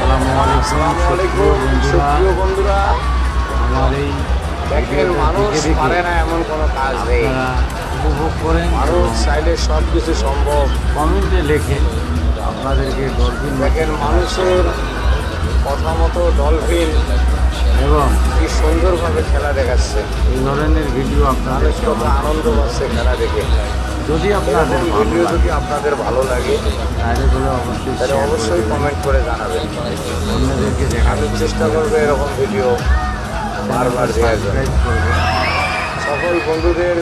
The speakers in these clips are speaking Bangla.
আসসালামু আলাইকুম সুপ্রিয় বন্ধুরা। আমার এই দেখেন, মানুষ পারে না এমন কোনো কাজ নেই। উপভোগ করেন, মানুষ চাইলে সব কিছু সম্ভব। কমেন্টে লেখেন আপনাদেরকে ডলফিন দেখেন, মানুষের কথা মতো ডলফিন এবং কি সুন্দরভাবে খেলা দেখাচ্ছে। এই ধরনের ভিডিও মানুষ আপনাদের কত আনন্দ পাচ্ছে খেলা দেখে। যদি আপনাদের এরকম ভালো ভিডিও লাগে যদি আপনাদের ভালো লাগে তাহলে বলে অবশ্যই তাহলে share অবশ্যই করে কমেন্ট করে জানাবেন। দেবেন। অন্যদেরকে দেখার আমি চেষ্টা করবো এরকম ভিডিও বারবার দেওয়ার জন্য। সাবস্ক্রাইব করবেন সকল বন্ধুদের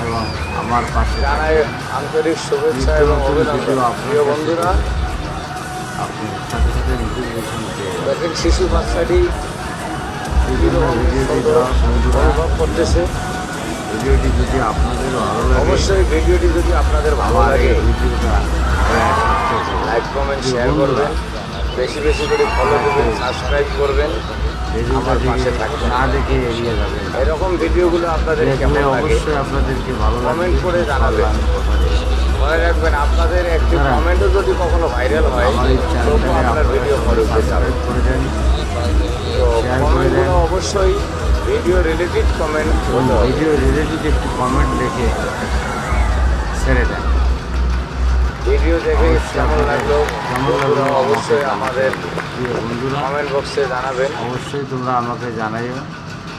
এবং আমার পাশে জানাই আন্তরিক শুভেচ্ছা এবং অভিনন্দন। প্রিয় বন্ধুরা, আপনি সাথে সাথে নোটিফিকেশন পেয়ে যাবেন। দেখেন শিশু বাচ্চাটি এই জন্য কীরকম ভিডিওটি সুন্দর দেওয়া বন্ধুরা, অনুভব করতেছে। ভিডিওটি যদি আপনাদের ভালো লাগে অবশ্যই ভিডিওটি যদি আপনাদের ভালো আমার লাগে এই ভিডিওটা লাইক কমেন্ট শেয়ার করবেন, বেশি বেশি করে ফলো দেবেন, সাবস্ক্রাইব করবেন, আমার পাশে থাকবেন। না দেখে এড়িয়ে যাবেন। এরকম ভিডিওগুলো আপনাদের কেমন দেখলে লাগে অবশ্যই আপনাদেরকে ভালো লাগবে। কমেন্ট করে জানাবেন। আমি কথা দিচ্ছি। মনে রাখবেন, আপনাদের একটি হ্যাঁ। কমেন্টও যদি কখনো ভাইরাল হয় আমার এই তবুও চ্যানেলটাকে আপনার আপনারা ভিডিও পরে উঠে যাবে। সাবস্ক্রাইব করে দেন, তো শেয়ার করে কমেন্টগুলো দেন। অবশ্যই ভিডিও রিলেটেড কমেন্ট হতে হবে। ভিডিও রিলেটেড একটি কমেন্ট লিখে ছেড়ে দেন। ভিডিও দেখে অবশ্যই কেমন লাগলো কেমন লাগলো বন্ধুরা অবশ্যই আমাদের প্রিয় বন্ধুরা, কমেন্ট বক্সে জানাবেন। অবশ্যই তোমরা আমাকে জানাইও।